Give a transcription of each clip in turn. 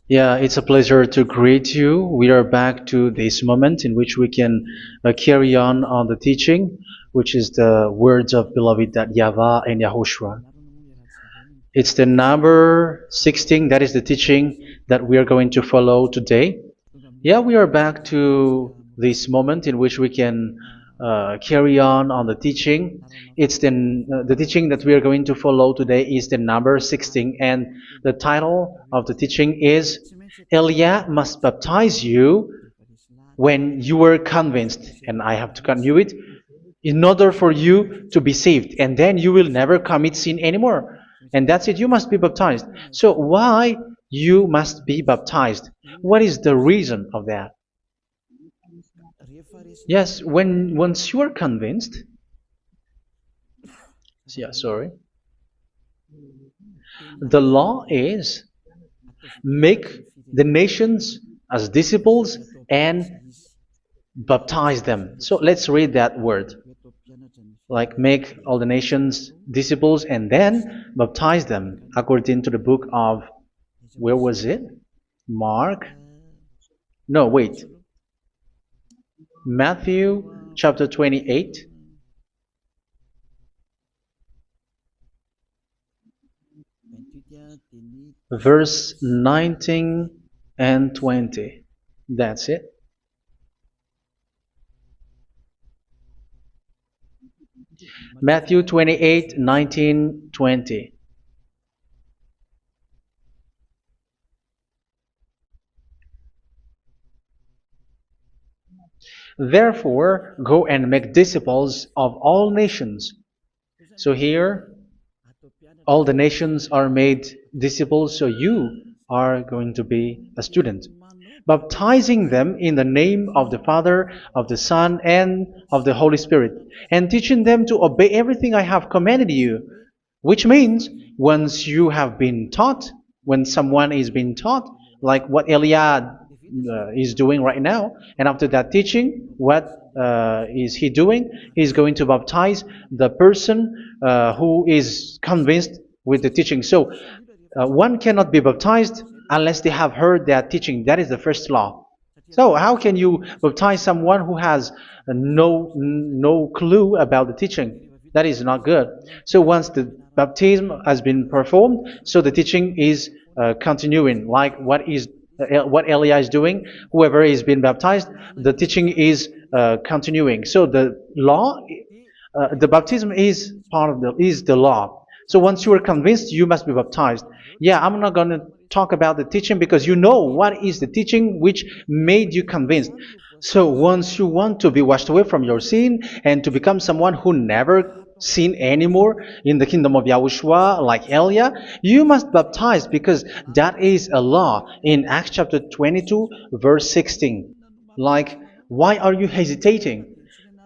Yeah, it's a pleasure to greet you. We are back to this moment in which we can carry on the teaching, which is the words of beloved that YAHVAH and YAHOSHUA. It's the number 16, that is the teaching that we are going to follow today. Yeah, we are back to this moment in which we can carry on the teaching. It's the teaching that we are going to follow today is the number 16, and the title of the teaching is Elia must baptize you when you were convinced, and I have to continue it, in order for you to be saved, and then you will never commit sin anymore. And that's it, you must be baptized. So why you must be baptized? What is the reason of that? Yes, once you are convinced, yeah, sorry, the law is make the nations as disciples and baptize them. So let's read that word. Like make all the nations disciples and then baptize them according to the book of, where was it? Mark? No, wait. Matthew chapter 28. Verse 19 and 20. That's it. Matthew 28, 19, 20. Therefore, go and make disciples of all nations. So here, all the nations are made disciples, so you are going to be a student. Baptizing them in the name of the Father, of the Son, and of the Holy Spirit, and teaching them to obey everything I have commanded you. Which means, once you have been taught, when someone is being taught, like what Eliad is doing right now, and after that teaching, what is he doing? He's going to baptize the person who is convinced with the teaching. So, one cannot be baptized unless they have heard that teaching. That is the first law. So how can you baptize someone who has no clue about the teaching? That is not good. So once the baptism has been performed, so the teaching is continuing. Like what Elijah is doing, whoever is being baptized, the teaching is continuing. So the law, the baptism is part of the law. So once you are convinced, you must be baptized. Yeah, I'm not going to talk about the teaching because you know what is the teaching which made you convinced. So once you want to be washed away from your sin and to become someone who never sin anymore in the kingdom of YAHOSHUA like Elia, you must baptize because that is a law in Acts chapter 22 verse 16. Like, why are you hesitating?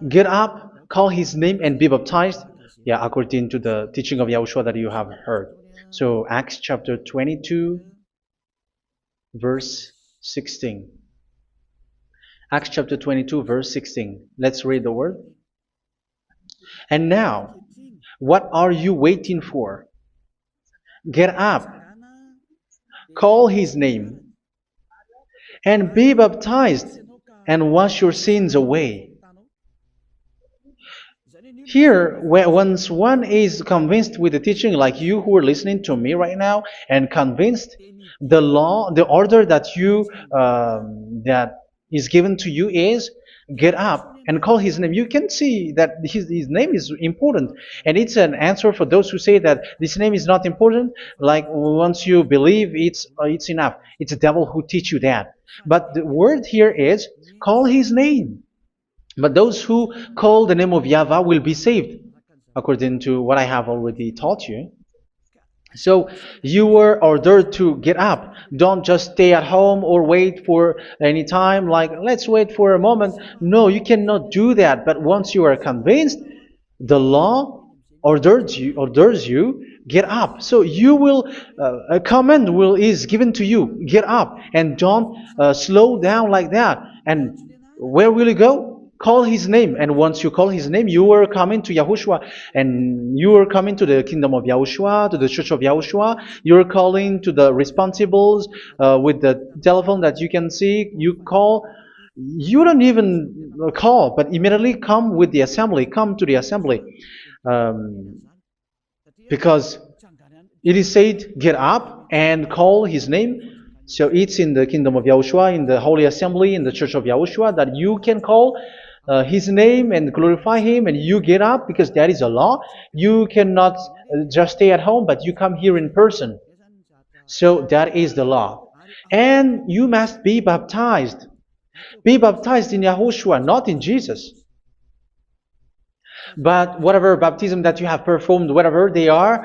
Get up, call his name and be baptized. Yeah, according to the teaching of YAHOSHUA that you have heard. So Acts chapter 22 verse 16. Acts chapter 22 verse 16. Let's read the word. And now, what are you waiting for? Get up, call his name, and be baptized, and wash your sins away. Here, once one is convinced with the teaching, like you who are listening to me right now, and convinced, the law, the order that that is given to you is get up and call his name. You can see that his name is important, and it's an answer for those who say that this name is not important. Like once you believe, it's enough. It's the devil who teach you that. But the word here is call his name. But those who call the name of YAHVAH will be saved, according to what I have already taught you. So you were ordered to get up. Don't just stay at home or wait for any time, like let's wait for a moment. No, you cannot do that. But once you are convinced, the law orders you get up. So you will a command is given to you. Get up and don't slow down like that. And where will you go? call his name. And once you call his name, you are coming to Yahushua. And you are coming to the kingdom of Yahushua, to the church of Yahushua. You are calling to the responsibles with the telephone that you can see. You call. You don't even call, but immediately come with the assembly. Come to the assembly. Um, because it is said, get up and call his name. So it's in the kingdom of Yahushua, in the holy assembly, in the church of Yahushua, that you can call his name and glorify him, and you get up, because that is a law. You cannot just stay at home, but you come here in person. So that is the law. And you must be baptized. Be baptized in Yahushua, not in Jesus. But whatever baptism that you have performed, whatever they are,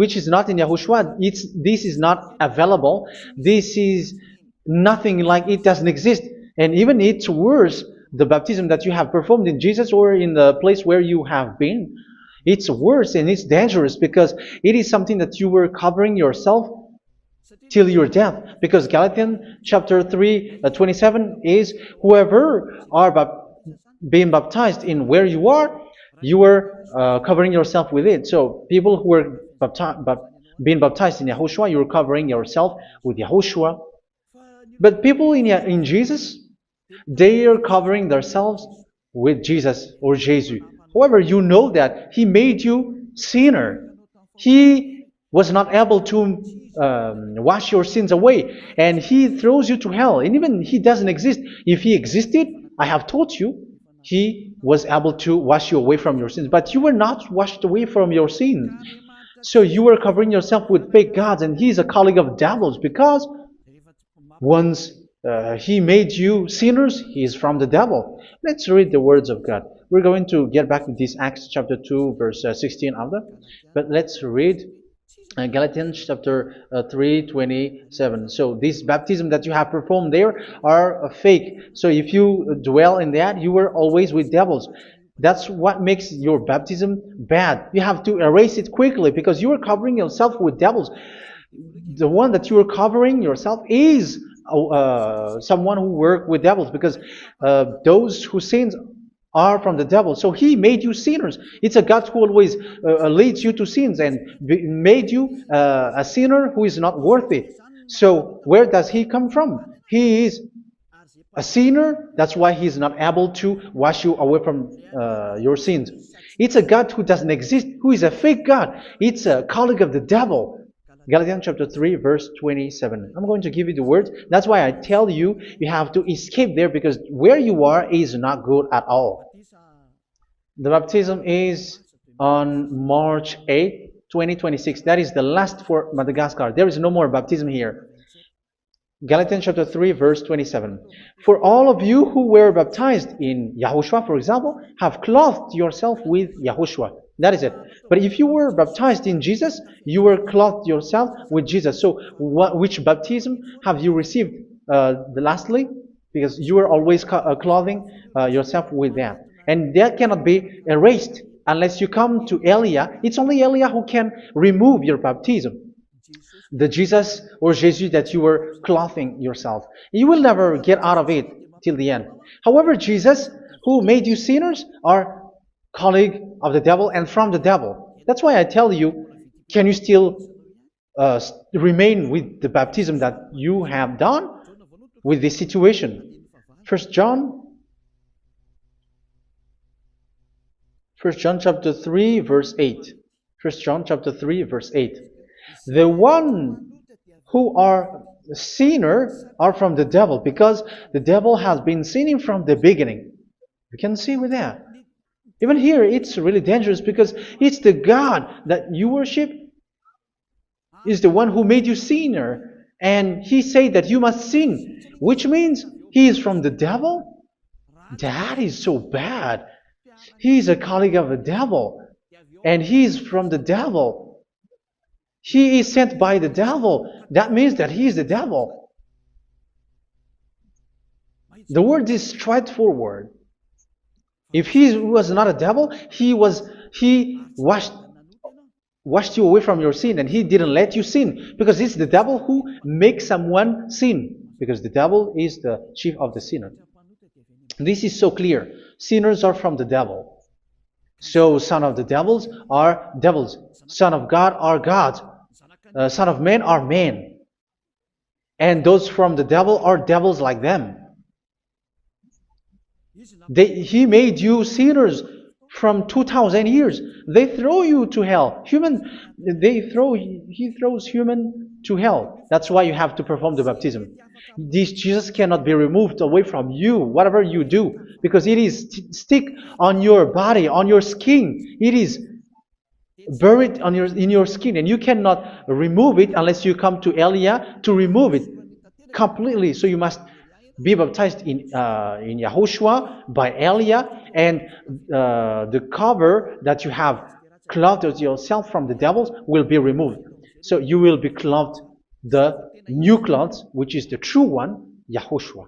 which is not in Yahushua, this is not available. This is nothing, like it doesn't exist. And even it's worse, the baptism that you have performed in Jesus or in the place where you have been. It's worse and it's dangerous, because it is something that you were covering yourself till your death. Because Galatians chapter 3, 27 is, whoever are being baptized in where you are covering yourself with it. So people who were being baptized in Yahushua, you're covering yourself with Yahushua. But people in Jesus, they are covering themselves with Jesus or Jesus. However, you know that He made you sinner. He was not able to wash your sins away, and He throws you to hell. And even He doesn't exist. If He existed, I have told you, He was able to wash you away from your sins. But you were not washed away from your sins. So you were covering yourself with fake gods, and He is a colleague of devils, because once He made you sinners, He is from the devil. Let's read the words of God. We're going to get back to this Acts chapter 2, verse 16 after. But let's read Galatians chapter 3, 27. So this baptism that you have performed there are fake. So if you dwell in that, you were always with devils. That's what makes your baptism bad. You have to erase it quickly, because you are covering yourself with devils. The one that you are covering yourself is someone who worked with devils, because those who sins are from the devil. So He made you sinners. It's a God who always leads you to sins, and made you a sinner who is not worthy. So where does He come from? He is a sinner. That's why He is not able to wash you away from your sins. It's a God who doesn't exist, who is a fake God. It's a colleague of the devil. Galatians chapter 3, verse 27. I'm going to give you the words. That's why I tell you, you have to escape there, because where you are is not good at all. The baptism is on March 8, 2026. That is the last for Madagascar. There is no more baptism here. Galatians chapter 3, verse 27. For all of you who were baptized in Yahushua, for example, have clothed yourself with Yahushua. That is it. But if you were baptized in Jesus, you were clothed yourself with Jesus. So which baptism have you received lastly? Because you are always clothing yourself with that. And that cannot be erased unless you come to Eliah. It's only Eliah who can remove your baptism. The Jesus or Jesus that you were clothing yourself. You will never get out of it till the end. However, Jesus, who made you sinners, are colleague of the devil and from the devil. That's why I tell you, can you still remain with the baptism that you have done with this situation? First John chapter 3, verse 8. First John chapter 3, verse 8. The one who are sinner are from the devil, because the devil has been sinning from the beginning. You can see with that. Even here, it's really dangerous, because it's the God that you worship is the one who made you sinner, and He said that you must sin, which means He is from the devil. That is so bad. He is a colleague of the devil, and He is from the devil. He is sent by the devil. That means that He is the devil. The word is straightforward. If He was not a devil, He washed you away from your sin, and He didn't let you sin, because it's the devil who makes someone sin, because the devil is the chief of the sinner. This is so clear. Sinners are from the devil. So son of the devils are devils. Son of God are gods. Son of men are men. And those from the devil are devils like them. He made you sinners from 2,000 years. They throw you to hell. He throws human to hell. That's why you have to perform the baptism. This Jesus cannot be removed away from you, whatever you do, because it is stick on your body, on your skin. It is buried in your skin, and you cannot remove it unless you come to Elia to remove it completely. So you must be baptized in YAHOSHUA by Elia, and the cover that you have clothed yourself from the devils will be removed. So you will be clothed the new clothes, which is the true one, YAHOSHUA.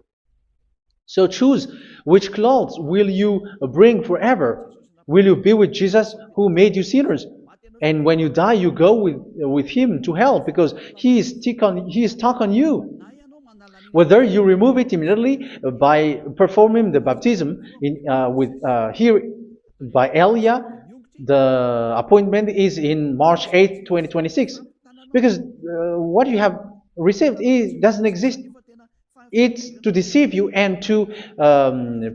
So choose which clothes will you bring forever. Will you be with Jesus who made you sinners? And when you die, you go with him to hell because he is stuck on you. Whether you remove it immediately by performing the baptism here by Elia, the appointment is in March 8, 2026. Because what you have received doesn't exist. It's to deceive you and to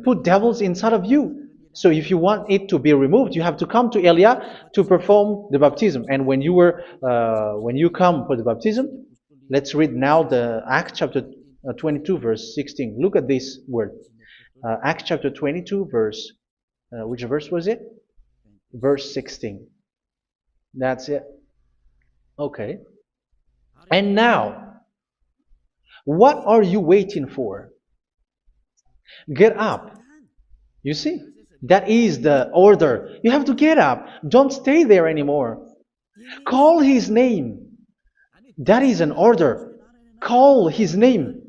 put devils inside of you. So if you want it to be removed, you have to come to Elia to perform the baptism. And when you come for the baptism, let's read now the Acts chapter 22 verse 16. Look at this word. Acts chapter 22 verse, which verse was it? Verse 16. That's it. Okay. And now, what are you waiting for? Get up. You see? That is the order. You have to get up. Don't stay there anymore. Call his name. That is an order. Call his name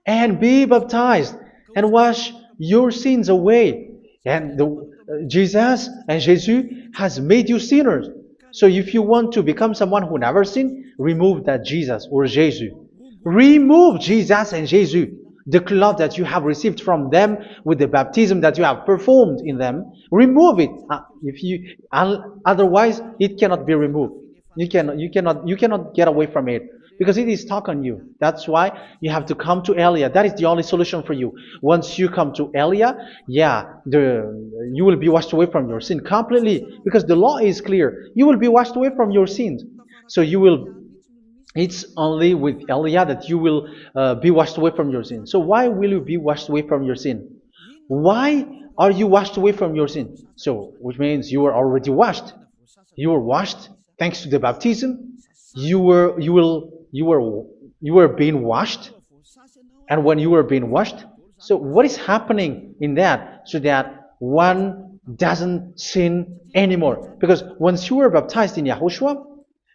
and be baptized and wash your sins away. And Jesus has made you sinners. So if you want to become someone who never sinned, remove that Jesus or Jesus. Remove Jesus and Jesus, the cloth that you have received from them with the baptism that you have performed in them. Remove it. Otherwise, it cannot be removed. You cannot get away from it because it is stuck on you. That's why you have to come to Elia. That is the only solution for you. Once you come to Elia, you will be washed away from your sin completely because the law is clear. You will be washed away from your sins. So it's only with Elia that you will be washed away from your sin. So why will you be washed away from your sin? Why are you washed away from your sin? So, which means you were already washed. You were washed thanks to the baptism. You were being washed, and when you were being washed, so what is happening in that? So that one doesn't sin anymore. Because once you were baptized in YAHOSHUA,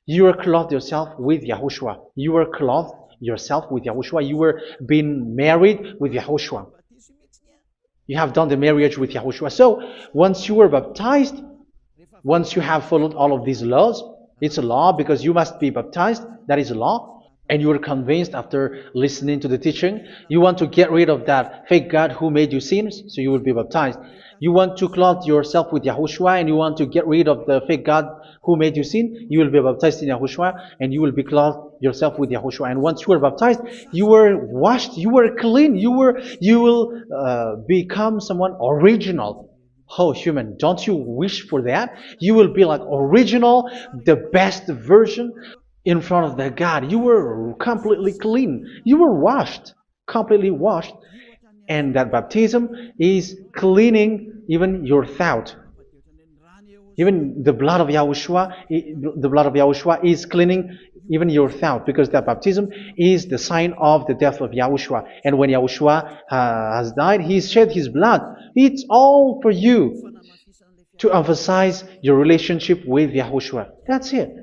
you were clothed yourself with YAHOSHUA. You were clothed yourself with YAHOSHUA. You were being married with YAHOSHUA. You have done the marriage with YAHOSHUA. So once you were baptized, once you have followed all of these laws, it's a law because you must be baptized. That is a law. And you are convinced after listening to the teaching. You want to get rid of that fake God who made you sinners, so you will be baptized. You want to clothe yourself with YAHOSHUA and you want to get rid of the fake God who made you sin, you will be baptized in YAHOSHUA and you will be clothed yourself with YAHOSHUA. And once you are baptized, you were washed, you were clean, you will become someone original. Oh, human, don't you wish for that? You will be like original, the best version in front of the God. You were completely clean. You were washed, completely washed. And that baptism is cleaning even your thought. Even the blood of YAHOSHUA is cleaning even your thought, because that baptism is the sign of the death of YAHOSHUA. And when YAHOSHUA has died, he shed his blood. It's all for you to emphasize your relationship with YAHOSHUA. That's it.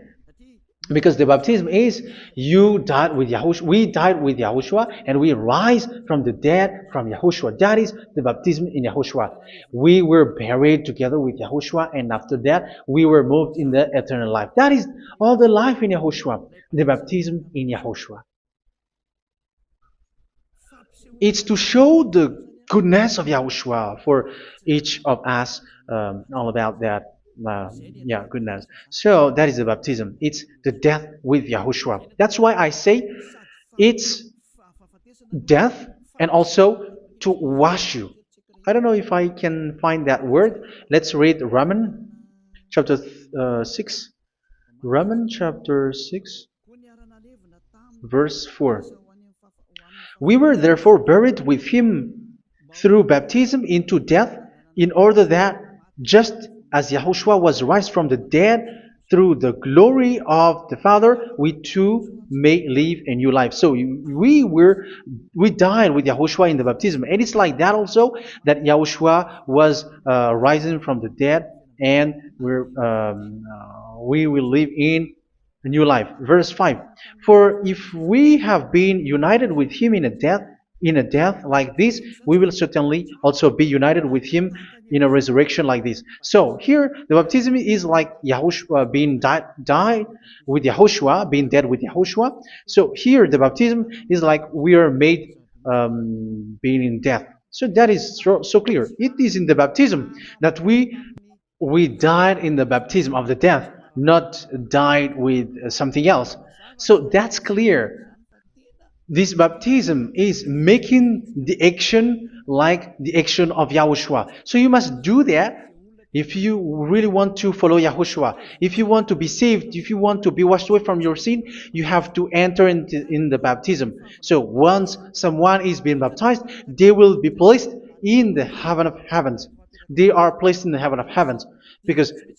Because the baptism is you died with YAHOSHUA. We died with YAHOSHUA and we rise from the dead from YAHOSHUA. That is the baptism in YAHOSHUA. We were buried together with YAHOSHUA, and after that we were moved in the eternal life. That is all the life in YAHOSHUA. The baptism in YAHOSHUA. It's to show the goodness of Yahushua for each of us, all about that. Uh, yeah, goodness. So that is the baptism. It's the death with Yahushua. That's why I say it's death and also to wash you. I don't know if I can find that word. Let's read Romans chapter 6. Romans chapter 6, verse 4. We were therefore buried with him through baptism into death, in order that, just as Yahushua was raised from the dead through the glory of the Father, we too may live a new life. So we died with Yahushua in the baptism, and it's like that also that Yahushua was rising from the dead, and we will live in a new life. Verse 5. For if we have been united with him in a death like this, we will certainly also be united with him in a resurrection like this. So here the baptism is like Yahushua being died with Yahushua, being dead with Yahushua. So here the baptism is like we are made being in death. So that is so clear. It is in the baptism that we died in the baptism of the death, not died with something else. So that's clear. This baptism is making the action like the action of Yahushua. So you must do that if you really want to follow Yahushua. If you want to be saved, if you want to be washed away from your sin, you have to enter in the baptism. So once someone is being baptized, they will be placed in the heaven of heavens. They are placed in the heaven of heavens,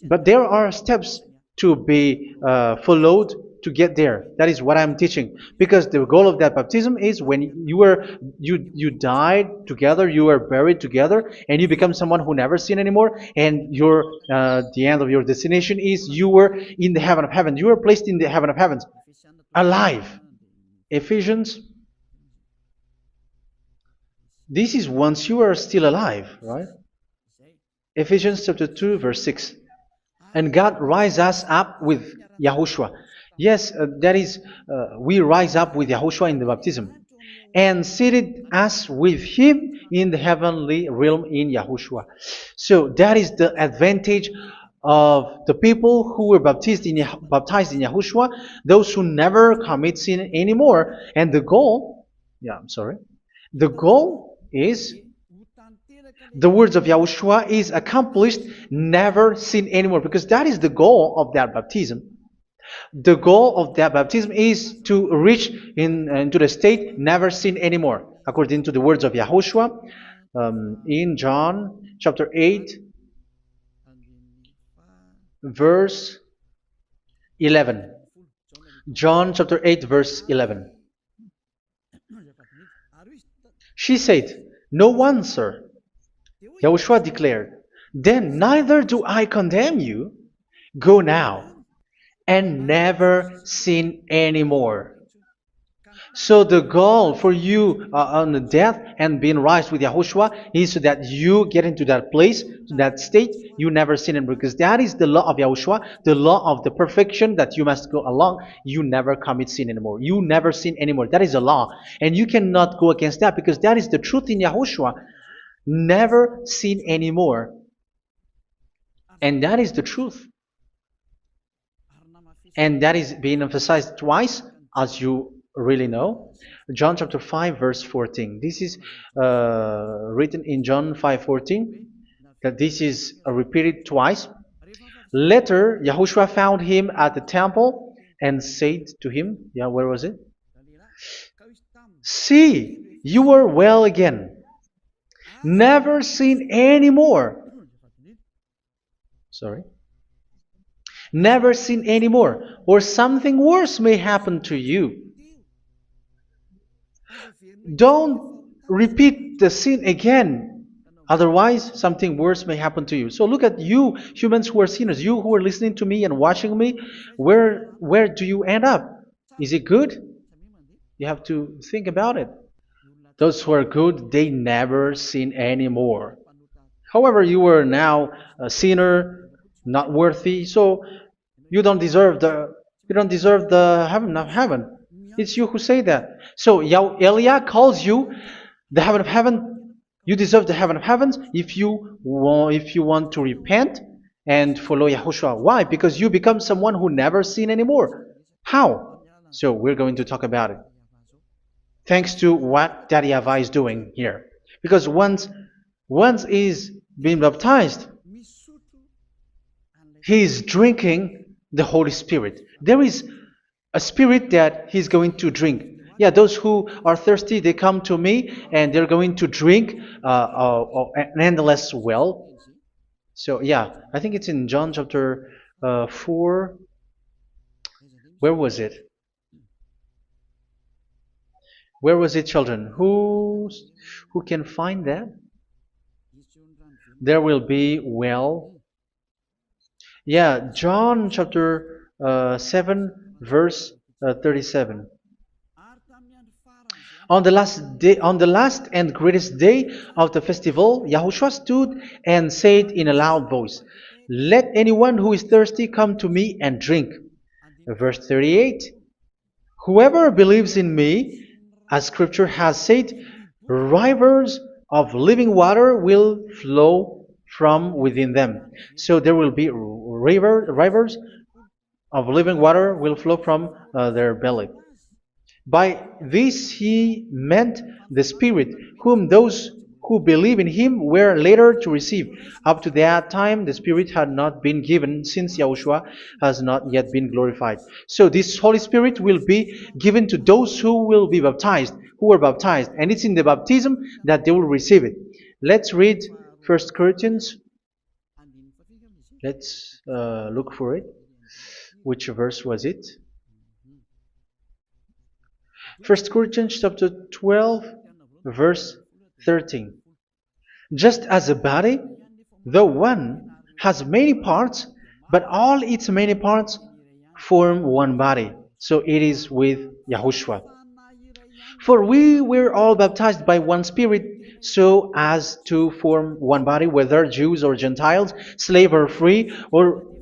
but there are steps to be followed to get there. That is what I'm teaching, because the goal of that baptism is when you died together, you were buried together, and you become someone who never sin anymore, and your the end of your destination is you were in the heaven of heaven. You were placed in the heaven of heavens, alive. Ephesians. This is once you are still alive, right? Ephesians chapter 2, verse 6. And God rise us up with Yahushua. Yes, that is, we rise up with Yahushua in the baptism. And seated us with him in the heavenly realm in Yahushua. So that is the advantage of the people who were baptized in Yahushua, those who never commit sin anymore. And the goal, the goal is the words of Yahushua is accomplished, never sin anymore, because that is the goal of that baptism. The goal of that baptism is to reach into the state never sin anymore, according to the words of Yahushua in John chapter 8, verse 11. John chapter 8, verse 11. She said, "No one, sir." Yahushua declared, "Then neither do I condemn you. Go now and never sin anymore." So the goal for you on the death and being raised with Yahushua is so that you get into that place, to that state, you never sin anymore. Because that is the law of Yahushua, the law of the perfection that you must go along. You never commit sin anymore. You never sin anymore. That is a law. And you cannot go against that, because that is the truth in Yahushua. Never sin anymore. And that is the truth. And that is being emphasized twice, as you really know. John chapter 5, verse 14. This is written in John 5:14, that this is repeated twice. Later, Yahushua found him at the temple and said to him, where was it? "See, you are well again. Never sin anymore." Never sin anymore, or something worse may happen to you. Don't repeat the sin again. Otherwise, something worse may happen to you. So look at you, humans who are sinners, you who are listening to me and watching me. Where do you end up? Is it good? You have to think about it. Those who are good, they never sin anymore. However, you are now a sinner, not worthy, so you don't deserve the heaven of heaven. It's you who say that. So Eliah calls you the heaven of heaven. You deserve the heaven of heavens if you want to repent and follow Yahushua. Why? Because you become someone who never sin anymore. How? So we're going to talk about it. Thanks to what Daddy YAHVAH is doing here. Because once he's been baptized, he's drinking the Holy Spirit. There is a spirit that he's going to drink. Yeah, those who are thirsty, they come to me and they're going to drink an endless well. So yeah, I think it's in John chapter 4. Where was it? Where was it, children? Who can find that? There will be well. Yeah, John chapter 7, verse 37. On the last and greatest day of the festival, Yahushua stood and said in a loud voice, "Let anyone who is thirsty come to me and drink." Verse 38. Whoever believes in me, as scripture has said, rivers of living water will flow from within them. So there will be rivers of living water will flow from their belly. By this he meant the Spirit, whom those who believe in him were later to receive. Up to that time, the Spirit had not been given, since Yahushua has not yet been glorified. So this Holy Spirit will be given to those who will be baptized, who were baptized, and it's in the baptism that they will receive it. Let's read 1 Corinthians. Let's look for it. Which verse was it? 1 Corinthians chapter 12, verse 13. Just as a body, though one, has many parts, but all its many parts form one body. So it is with Yahushua. For we were all baptized by one Spirit, so as to form one body, whether Jews or Gentiles, slave or free,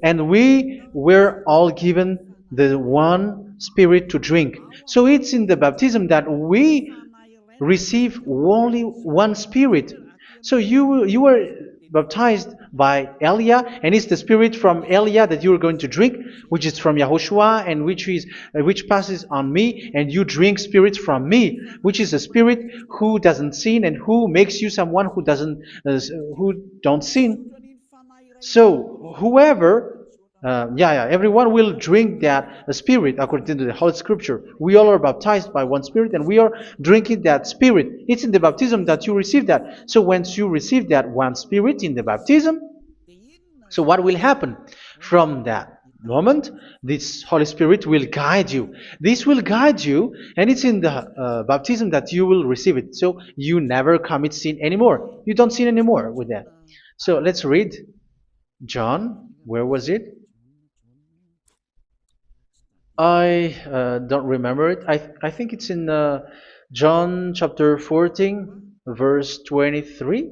and we were all given the one Spirit to drink. So it's in the baptism that we receive only one Spirit. So you were baptized by Elia, and it's the Spirit from Elia that you are going to drink, which is from Yahushua, and which passes on me, and you drink Spirit from me, which is a Spirit who doesn't sin and who makes you someone who don't sin. So whoever everyone will drink that Spirit according to the Holy Scripture. We all are baptized by one Spirit, and we are drinking that Spirit. It's in the baptism that you receive that. So once you receive that one Spirit in the baptism, so what will happen? From that moment, this Holy Spirit will guide you. This will guide you, and it's in the baptism that you will receive it. So you never commit sin anymore. You don't sin anymore with that. So let's read John. Where was it? I don't remember it. I think it's in John chapter 14, verse 23.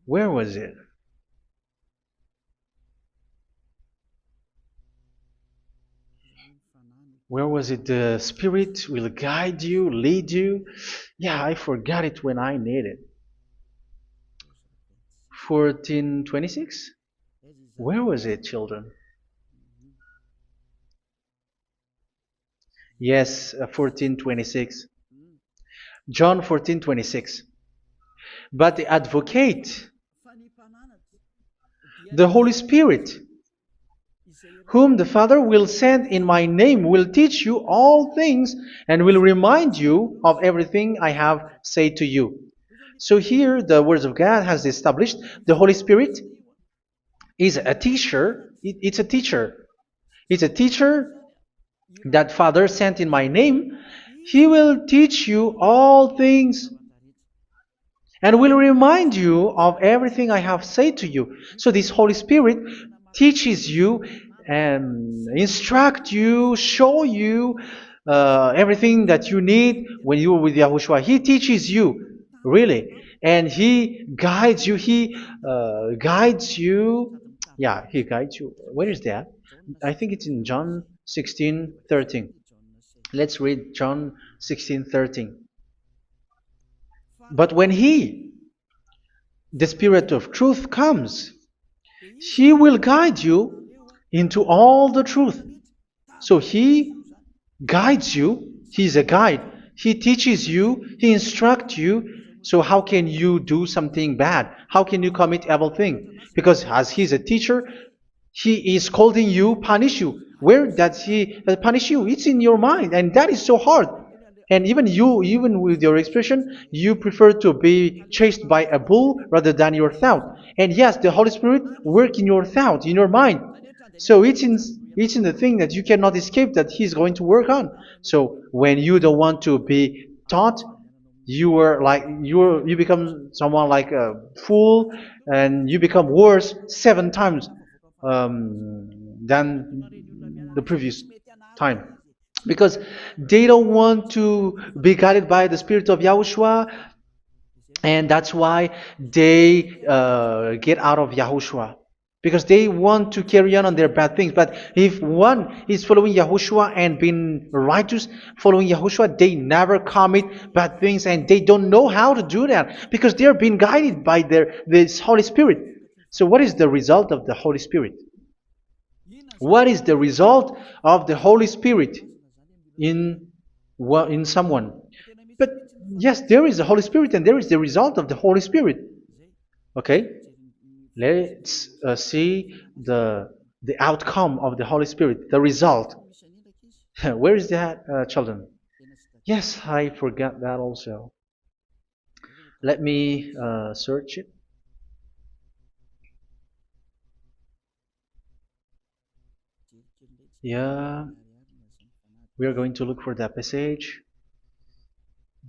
Where was it? Where was it? The Spirit will guide you, lead you. Yeah, I forgot it when I need it. 14:26? Where was it, children? Yes, 14:26. John 14:26. But the advocate, the Holy Spirit, whom the Father will send in my name, will teach you all things and will remind you of everything I have said to you. So here the words of God has established the Holy Spirit is a teacher. It's a teacher. It's a teacher that Father sent in my name. He will teach you all things and will remind you of everything I have said to you. So this Holy Spirit teaches you and instruct you, show you everything that you need when you are with Yahushua. He teaches you, really. And He guides you. He guides you. Yeah, He guides you. Where is that? I think it's in John 16:13. Let's read John 16:13. But when He, the Spirit of truth, comes, He will guide you into all the truth. So He guides you. He's a guide. He teaches you. He instructs you. So how can you do something bad? How can you commit evil thing? Because as He's a teacher, He is scolding you, punish you. Where does He punish you? It's in your mind, and that is so hard. And even you, even with your expression, you prefer to be chased by a bull rather than your thought. And yes, the Holy Spirit work in your thought, in your mind. So it's in the thing that you cannot escape that He's going to work on. So when you don't want to be taught, you become someone like a fool, and you become worse 7 times than the previous time, because they don't want to be guided by the Spirit of Yahushua, and that's why they get out of Yahushua, because they want to carry on their bad things. But if one is following Yahushua and being righteous, following Yahushua, they never commit bad things, and they don't know how to do that because they are being guided by this Holy Spirit. So what is the result of the Holy Spirit? What is the result of the Holy Spirit in in someone? But yes, there is the Holy Spirit, and there is the result of the Holy Spirit. Okay, let's see the outcome of the Holy Spirit, the result. Where is that, children? Yes, I forgot that also. Let me search it. Yeah, we are going to look for that passage.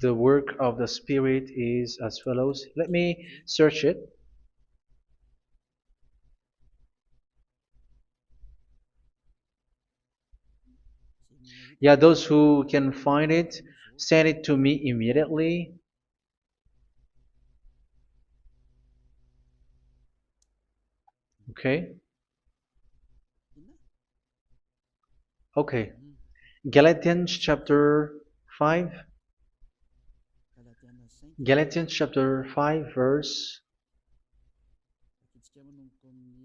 The work of the Spirit is as follows. Let me search it. Yeah, those who can find it, send it to me immediately. Okay. Okay. Galatians chapter 5. Galatians chapter 5 verse.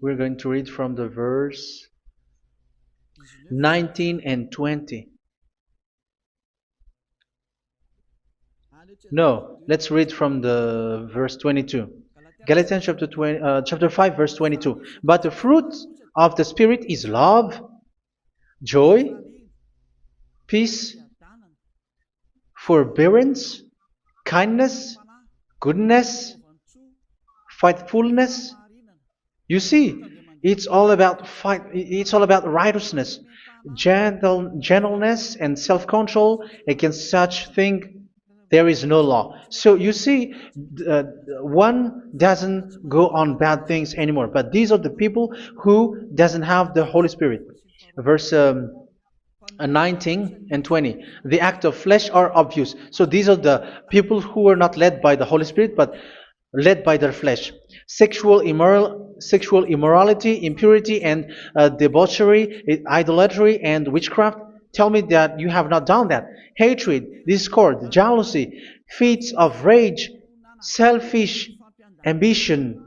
We're going to read from the verse 19 and 20. No, let's read from the verse 22. Galatians chapter 5 verse 22. But the fruit of the Spirit is love, joy, peace, forbearance, kindness, goodness, faithfulness. You see, it's all about fight. It's all about righteousness, gentleness, and self-control. Against such thing, there is no law. So you see, uh, one doesn't go on bad things anymore. But these are the people who doesn't have the Holy Spirit. Verse 19 and 20. The act of flesh are obvious. So these are the people who are not led by the Holy Spirit, but led by their flesh. Sexual immorality, impurity, and debauchery, idolatry, and witchcraft. Tell me that you have not done that. Hatred, discord, jealousy, fits of rage, selfish ambition,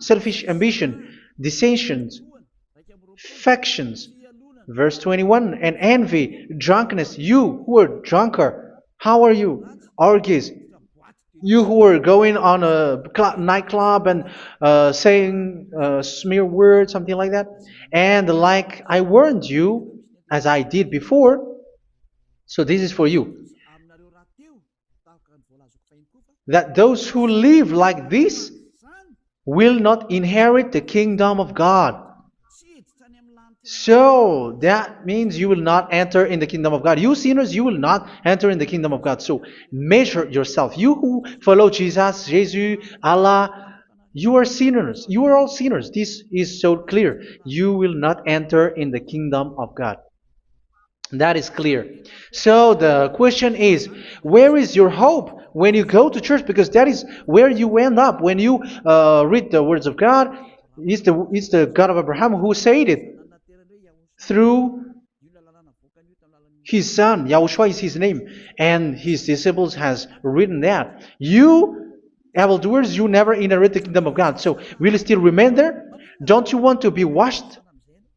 dissensions, factions. Verse 21, and envy, drunkenness. You who are drunkard, how are you? Orgies. You who are going on a nightclub and saying smear words, something like that. And like I warned you, as I did before, so this is for you, that those who live like this will not inherit the kingdom of God. So that means you will not enter in the kingdom of God. You sinners, you will not enter in the kingdom of God. So measure yourself. You who follow Jesus, Allah, you are sinners. You are all sinners. This is so clear. You will not enter in the kingdom of God. That is clear. So the question is, where is your hope when you go to church? Because that is where you end up when you read the words of God. It's the God of Abraham who said it through His son, Yahushua is his name, and his disciples has written that. You evildoers, you never inherit the kingdom of God. So will you still remain there? Don't you want to be washed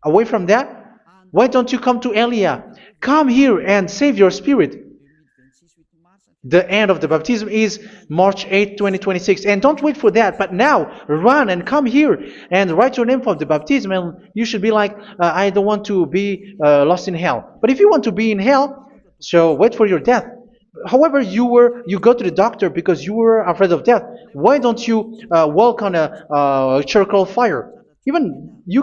away from that? Why don't you come to Elia? Come here and save your spirit. The end of the baptism is March 8th, 2026. And don't wait for that, but now run and come here and write your name for the baptism. And you should be like, I don't want to be lost in hell. But if you want to be in hell, so wait for your death. However, you go to the doctor because you were afraid of death. Why don't you walk on a charcoal fire? Even you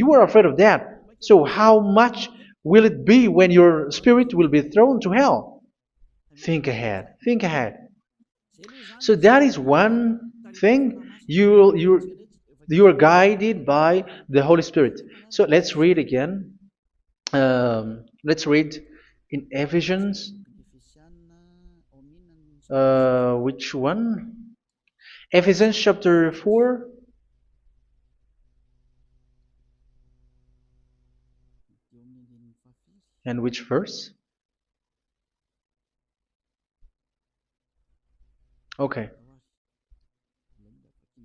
were afraid of that. So how much will it be when your spirit will be thrown to hell? Think ahead. Think ahead. So that is one thing. You are guided by the Holy Spirit. So let's read again. Let's read in Ephesians. Which one? Ephesians chapter 4. And which verse? Okay.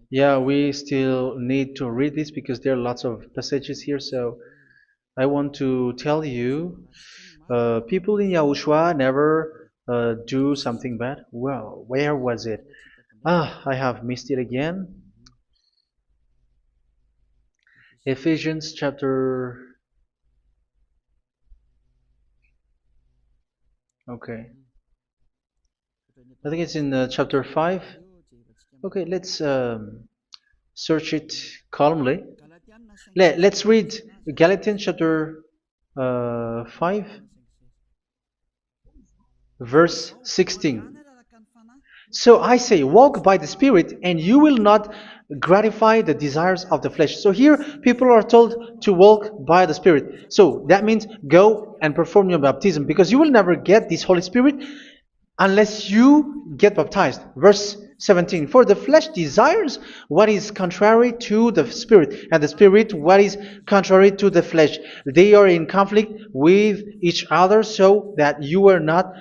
Yeah, we still need to read this because there are lots of passages here. So I want to tell you, people in Yahushua never do something bad. Well, where was it? I have missed it again. Ephesians chapter. Okay. I think it's in chapter 5. Okay, let's search it calmly. Let's read Galatians chapter 5, verse 16. So I say, walk by the Spirit, and you will not gratify the desires of the flesh. So here, people are told to walk by the Spirit. So that means go and perform your baptism, because you will never get this Holy Spirit unless you get baptized. Verse 17. For the flesh desires what is contrary to the Spirit, and the Spirit what is contrary to the flesh. They are in conflict with each other, so that you are not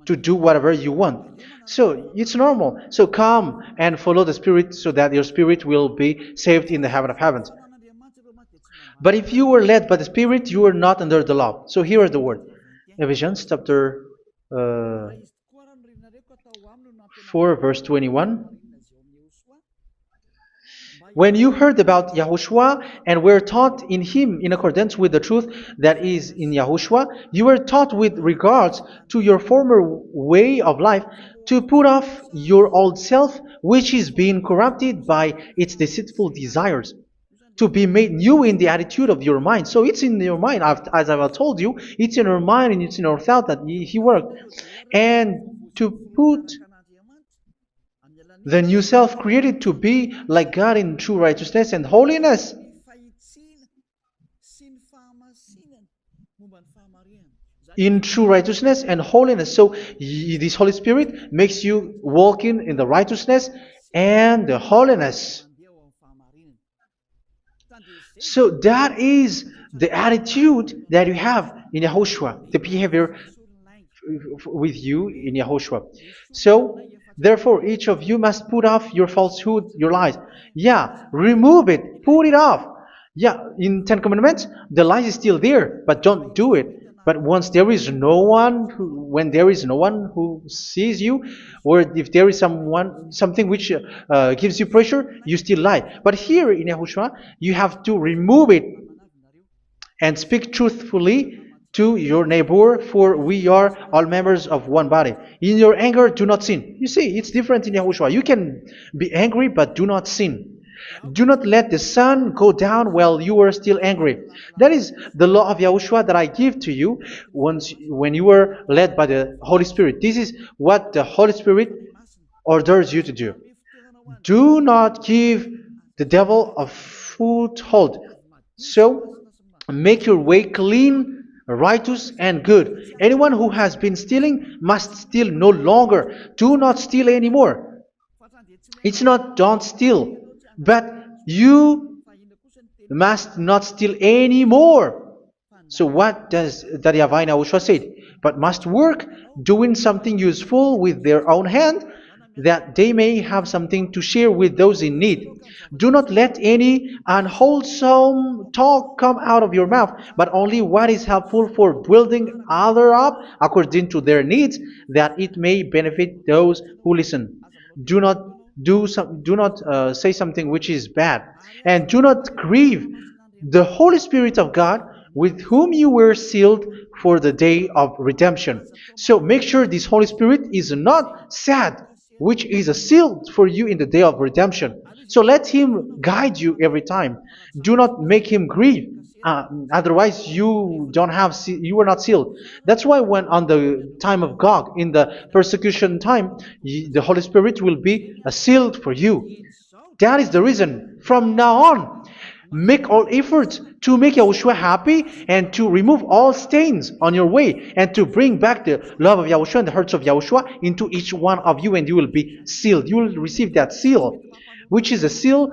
to do whatever you want. So it's normal. So come and follow the Spirit so that your spirit will be saved in the heaven of heavens. But if you were led by the Spirit, you are not under the law. So here are the word. Ephesians chapter 4 verse 21. When you heard about Yahushua and were taught in him in accordance with the truth that is in Yahushua, you were taught with regards to your former way of life to put off your old self, which is being corrupted by its deceitful desires, to be made new in the attitude of your mind. So it's in your mind, as I've told you, it's in your mind and it's in your thought that he worked. And to put the new self created to be like God in true righteousness and holiness. In true righteousness and holiness. So this Holy Spirit makes you walking in the righteousness and the holiness. So that is the attitude that you have in Yahushua, the behavior with you in Yahushua. So therefore, each of you must put off your falsehood, your lies. Yeah, remove it, put it off. Yeah, in Ten Commandments, the lies is still there, but don't do it. But once there is no one, when there is no one who sees you, or if there is something which gives you pressure, you still lie. But here in Yahushua, you have to remove it and speak truthfully to your neighbor, for we are all members of one body. In your anger, do not sin. You see, it's different in Yahushua. You can be angry, but do not sin. Do not let the sun go down while you are still angry. That is the law of Yahushua that I give to you when you were led by the Holy Spirit. This is what the Holy Spirit orders you to do. Do not give the devil a foothold. So, make your way clean, righteous, and good. Anyone who has been stealing must steal no longer. Do not steal anymore. It's not don't steal, but you must not steal anymore. So what does the YAHVAH YAHOSHUA say? But must work doing something useful with their own hand, that they may have something to share with those in need. Do not let any unwholesome talk come out of your mouth, but only what is helpful for building other up according to their needs, that it may benefit those who listen. Do not do not say something which is bad, and do not grieve the Holy Spirit of God, with whom you were sealed for the day of redemption. So make sure this Holy Spirit is not sad, which is a seal for you in the day of redemption. So let Him guide you every time. Do not make Him grieve. Otherwise, you are not sealed. That's why when on the time of God, in the persecution time, the Holy Spirit will be a sealed for you. That is the reason. From now on, make all efforts to make Yahushua happy and to remove all stains on your way and to bring back the love of Yahushua and the hearts of Yahushua into each one of you, and you will be sealed. You will receive that seal, which is a seal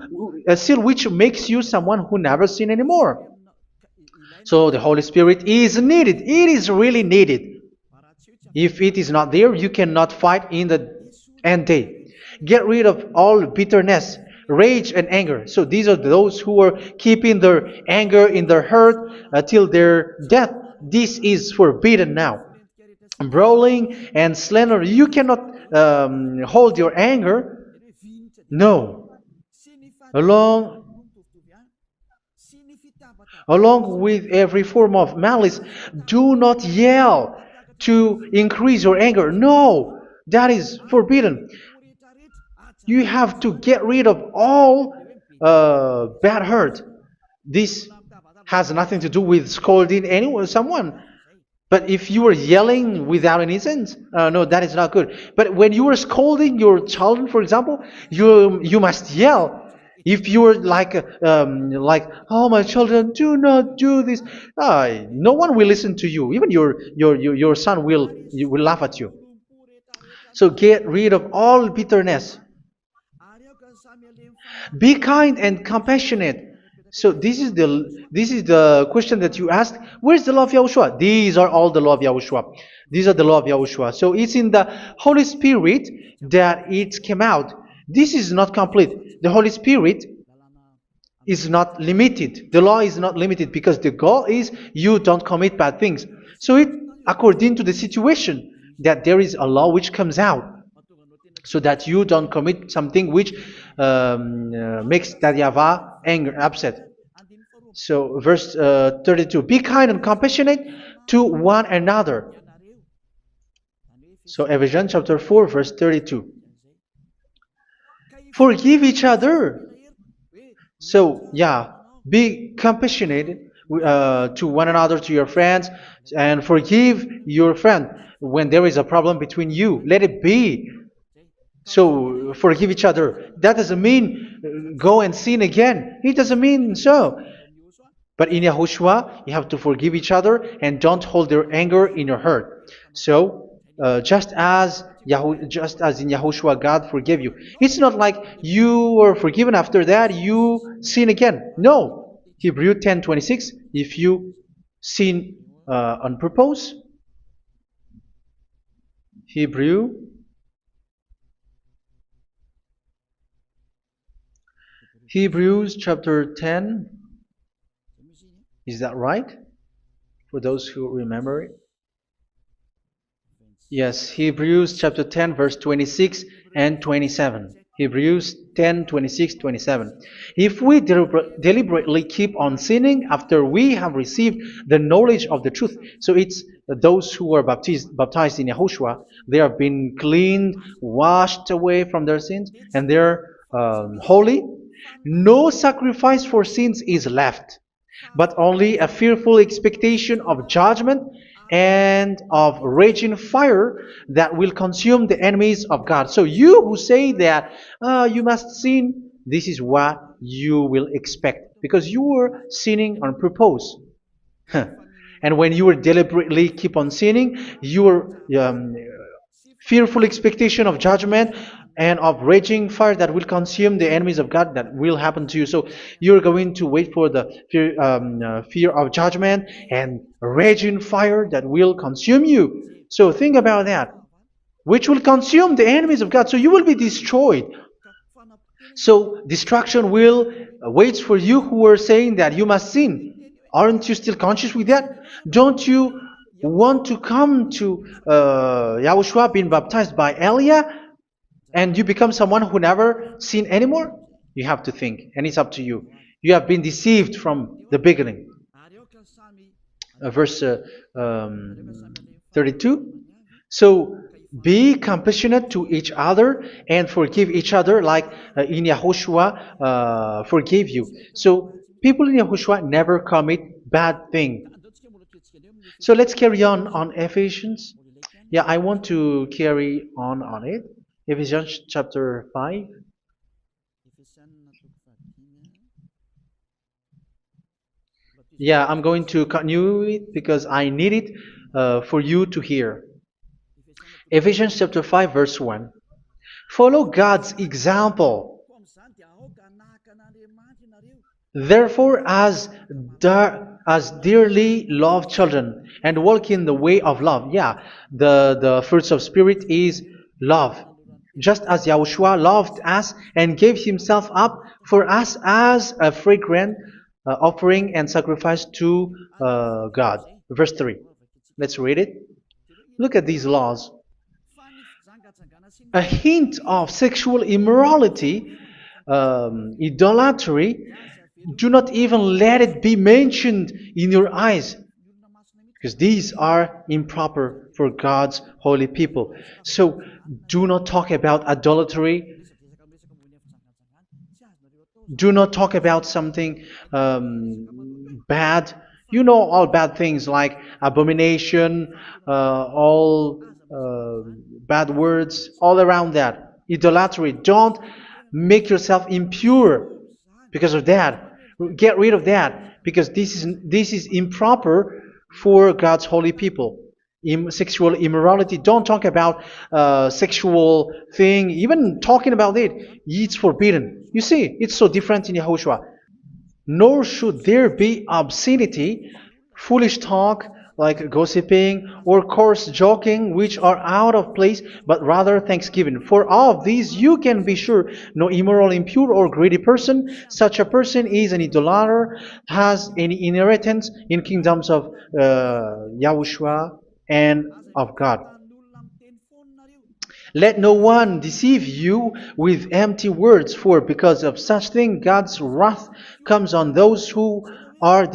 which makes you someone who never sin anymore. So the Holy Spirit is needed. It is really needed. If it is not there, you cannot fight in the end day. Get rid of all bitterness, rage, and anger. So these are those who are keeping their anger in their heart till their death. This is forbidden now. Brawling and slander. You cannot hold your anger. No. Along Along with every form of malice, do not yell to increase your anger. No, that is forbidden. You have to get rid of all bad hurt. This has nothing to do with scolding anyone, someone. But if you are yelling without any sense, no, that is not good. But when you are scolding your children, for example, you must yell. If you are like, oh my children, do not do this, no one will listen to you. Even your son will laugh at you. So get rid of all bitterness. Be kind and compassionate. So this is the question that you asked. Where's the law of Yahushua? These are all the law of Yahushua. These are the law of Yahushua. So it's in the Holy Spirit that it came out. This is not complete. The Holy Spirit is not limited. The law is not limited because the goal is you don't commit bad things. So it according to the situation that there is a law which comes out, so that you don't commit something which makes that YAHVAH angry, upset. So verse 32, be kind and compassionate to one another. So Ephesians chapter 4 verse 32. Forgive each other. So yeah, be compassionate to one another, to your friends, and forgive your friend when there is a problem between you. Let it be. So forgive each other. That doesn't mean go and sin again. It doesn't mean so. But in Yahushua, you have to forgive each other and don't hold their anger in your heart. So just as in Yahushua, God forgave you. It's not like you were forgiven after that you sin again. No. Hebrew 10:26. If you sin on purpose, Hebrews chapter 10. Is that right? For those who remember it? Yes, Hebrews chapter 10 verse 26 and 27. Hebrews 10, 26, 27. If we deliberately keep on sinning after we have received the knowledge of the truth, so it's those who are baptized in Yahushua, they have been cleaned, washed away from their sins, and they're holy. No sacrifice for sins is left, but only a fearful expectation of judgment and of raging fire that will consume the enemies of God. So you who say that you must sin, this is what you will expect, because you were sinning on purpose. And when you were deliberately keep on sinning, you were fearful expectation of judgment and of raging fire that will consume the enemies of God that will happen to you. So you're going to wait for the fear of judgment and raging fire that will consume you. So think about that, which will consume the enemies of God. So you will be destroyed. So destruction will wait for you who are saying that you must sin. Aren't you still conscious with that? Don't you want to come to Yahushua being baptized by Elia and you become someone who never sin anymore? You have to think, and it's up to you. You have been deceived from the beginning. Verse 32. So be compassionate to each other and forgive each other like in Yahushua forgave you. So people in Yahushua never commit bad thing. So let's carry on Ephesians. Yeah, I want to carry on it. Ephesians chapter 5. Yeah, I'm going to continue it because I need it for you to hear. Ephesians chapter 5 verse 1. Follow God's example. Therefore, as dearly loved children, and walk in the way of love. Yeah, the fruits of spirit is love. Just as Yahushua loved us and gave himself up for us as a fragrant offering and sacrifice to God. Verse 3. Let's read it. Look at these laws. A hint of sexual immorality, idolatry, do not even let it be mentioned in your eyes, because these are improper for God's holy people. So do not talk about idolatry. Do not talk about something bad. You know all bad things like abomination, all bad words, all around that. Idolatry. Don't make yourself impure because of that. Get rid of that because this is improper for God's holy people. Sexual immorality. Don't talk about sexual thing. Even talking about it, it's forbidden. You see, it's so different in Yahushua. Nor should there be obscenity, foolish talk like gossiping or coarse joking, which are out of place, but rather thanksgiving. For of these you can be sure: no immoral, impure, or greedy person, such a person is an idolater, has any inheritance in kingdoms of Yahushua and of God. Let no one deceive you with empty words, for because of such thing God's wrath comes on those who are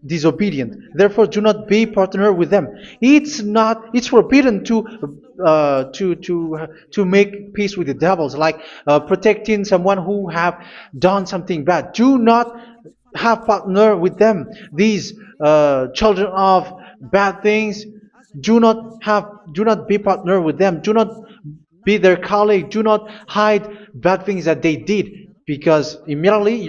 disobedient. Therefore, do not be partner with them. It's forbidden to make peace with the devils, like protecting someone who have done something bad. Do not have partner with them. These children of bad things, do not be partner with them. Do not be their colleague. Do not hide bad things that they did, because immediately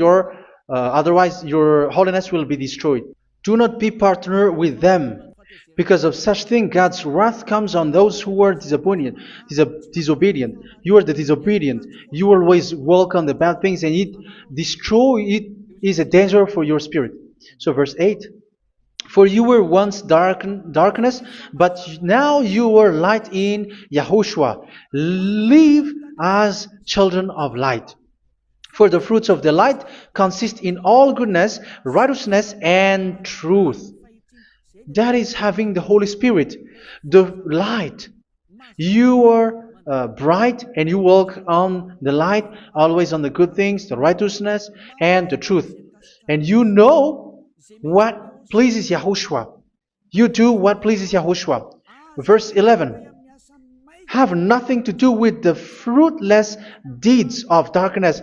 otherwise your holiness will be destroyed. Do not be partner with them. Because of such thing, God's wrath comes on those who are disobedient. You are the disobedient. You always walk on the bad things, and it is a danger for your spirit. So verse 8. For you were once darkness, but now you are light in Yahushua. Live as children of light. For the fruits of the light consist in all goodness, righteousness, and truth. That is having the Holy Spirit, the light. You are bright and you walk on the light, always on the good things, the righteousness, and the truth. And you know what pleases Yahushua. You do what pleases Yahushua. Verse 11. Have nothing to do with the fruitless deeds of darkness.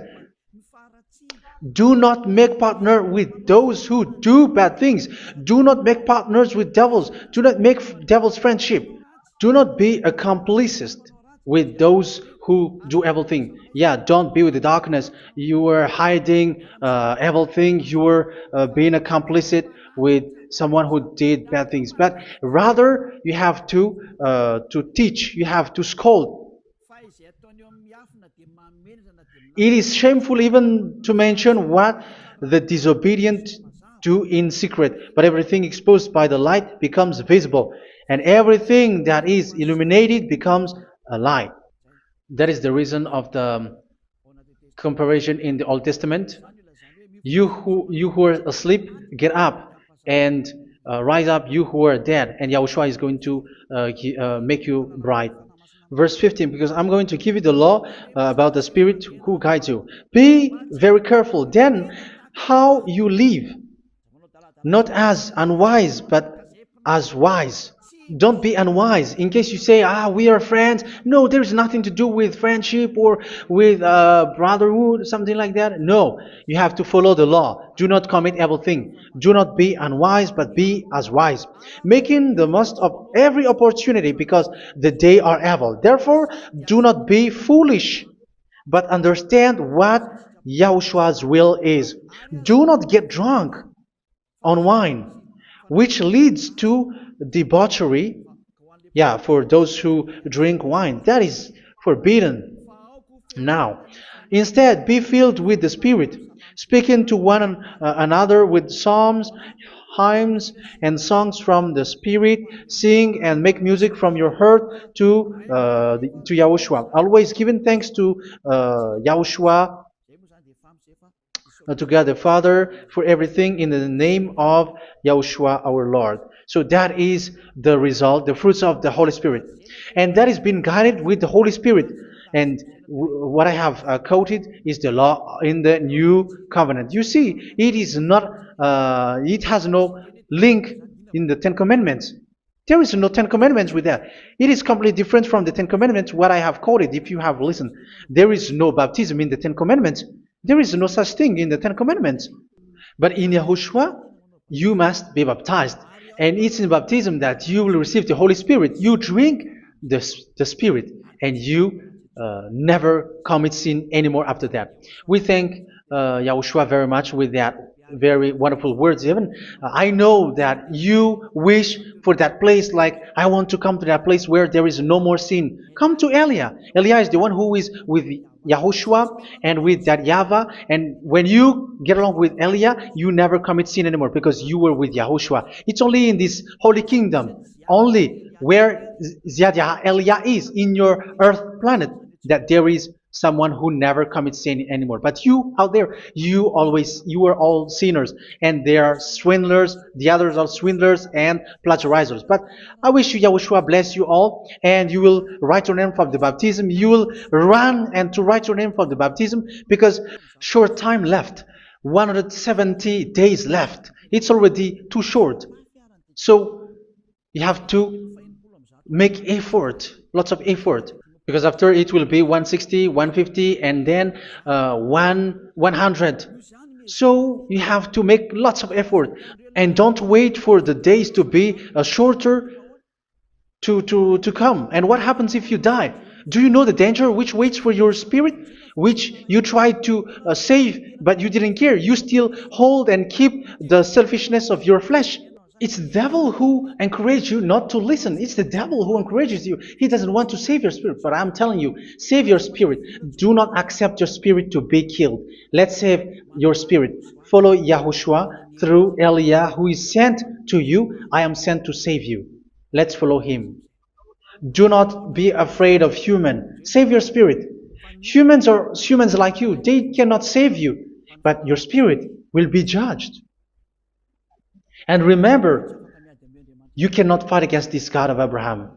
Do not make partner with those who do bad things. Do not make partners with devils. Do not make devils friendship. Do not be accomplices with those who do evil thing. Yeah, don't be with the darkness. You are hiding evil thing. You are being a complicit with someone who did bad things. But rather, you have to teach. You have to scold. It is shameful even to mention what the disobedient do in secret, but everything exposed by the light becomes visible, and everything that is illuminated becomes a light. That is the reason of the comparison in the Old Testament. You who are asleep, get up and rise up, you who are dead, and Yahushua is going to make you bright. Verse 15, because I'm going to give you the law about the Spirit who guides you. Be very careful then how you live, not as unwise, but as wise. Don't be unwise. In case you say, we are friends. No, there's nothing to do with friendship or with brotherhood, something like that. No, you have to follow the law. Do not commit evil thing. Do not be unwise, but be as wise, making the most of every opportunity because the day are evil. Therefore, do not be foolish, but understand what Yahushua's will is. Do not get drunk on wine, which leads to debauchery. Yeah, for those who drink wine, that is forbidden now. Instead, be filled with the Spirit, speaking to one another with psalms, hymns, and songs from the Spirit. Sing and make music from your heart to Yahushua. Always giving thanks to Yahushua, to God the Father for everything in the name of Yahushua our Lord. So that is the result, the fruits of the Holy Spirit. And that is being guided with the Holy Spirit. And what I have quoted is the law in the new covenant. You see, it is not, it has no link in the Ten Commandments. There is no Ten Commandments with that. It is completely different from the Ten Commandments, what I have quoted, if you have listened. There is no baptism in the Ten Commandments. There is no such thing in the Ten Commandments. But in Yahushua, you must be baptized. And it's in baptism that you will receive the Holy Spirit. You drink the Spirit, and you never commit sin anymore after that. We thank Yahushua very much with that very wonderful words. Even I know that you wish for that place, like I want to come to that place where there is no more sin. Come to Elia. Elia is the one who is with Yahushua and with that YAHVAH, and when you get along with Elia, you never commit sin anymore because you were with Yahushua. It's only in this holy kingdom, only where Ziad Elia is, in your earth planet, that there is someone who never commits sin anymore. But you out there, you are all sinners, and they are swindlers. The others are swindlers and plagiarizers. But I wish you, Yahushua, bless you all, and you will write your name for the baptism. You will run and to write your name for the baptism, because short time left, 170 days left. It's already too short. So you have to make effort, lots of effort, because after it will be 160, 150, and then 100. So you have to make lots of effort, and don't wait for the days to be shorter to come. And what happens if you die? Do you know the danger which waits for your spirit, which you tried to save, but you didn't care? You still hold and keep the selfishness of your flesh. It's the devil who encourages you not to listen. It's the devil who encourages you. He doesn't want to save your spirit. But I'm telling you, save your spirit. Do not accept your spirit to be killed. Let's save your spirit. Follow Yahushua through Elia, who is sent to you. I am sent to save you. Let's follow him. Do not be afraid of human. Save your spirit. Humans are humans like you. They cannot save you. But your spirit will be judged. And remember, you cannot fight against this God of Abraham.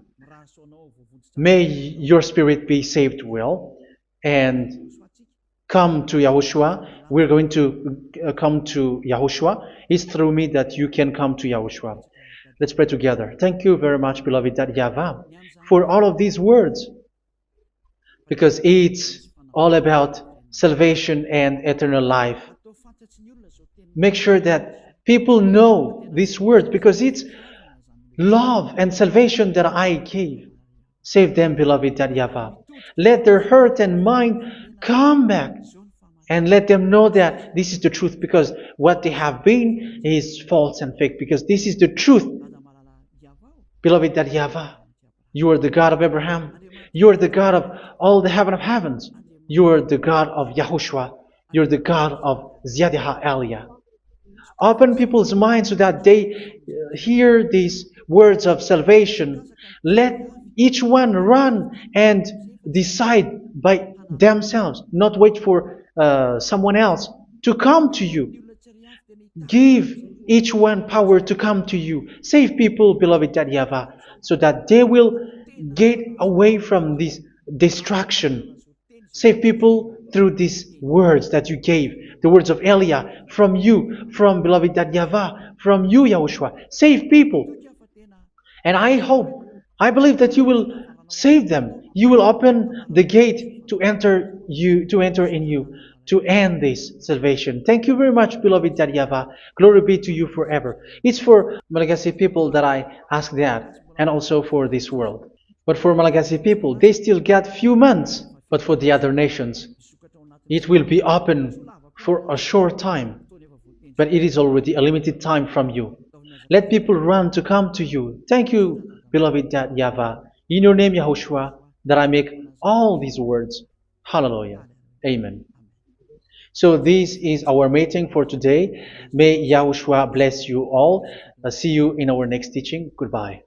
May your spirit be saved well and come to Yahushua. We're going to come to Yahushua. It's through me that you can come to Yahushua. Let's pray together. Thank you very much, beloved YAHVAH, for all of these words, because it's all about salvation and eternal life. Make sure that people know these words, because it's love and salvation that I gave. Save them, beloved YAHVAH. Let their heart and mind come back and let them know that this is the truth, because what they have been is false and fake, because this is the truth. Beloved YAHVAH, you are the God of Abraham. You are the God of all the heaven of heavens. You are the God of YAHOSHUA. You are the God of Ziyadiha Aliyah. Open people's minds so that they hear these words of salvation. Let each one run and decide by themselves, not wait for someone else to come to you. Give each one power to come to you. Save people, beloved YAHVAH, so that they will get away from this distraction. Save people through these words that you gave, the words of Elia, from you, from beloved YAHVAH, from you, Yahushua. Save people. And I hope, I believe that you will save them. You will open the gate to enter in you, to end this salvation. Thank you very much, beloved YAHVAH. Glory be to you forever. It's for Malagasy people that I ask that, and also for this world. But for Malagasy people, they still get few months. But for the other nations, it will be open for a short time. But it is already a limited time from you. Let people run to come to you. Thank you, beloved YAHVAH. In your name, Yahushua, that I make all these words. Hallelujah. Amen. So this is our meeting for today. May Yahushua bless you all. See you in our next teaching. Goodbye.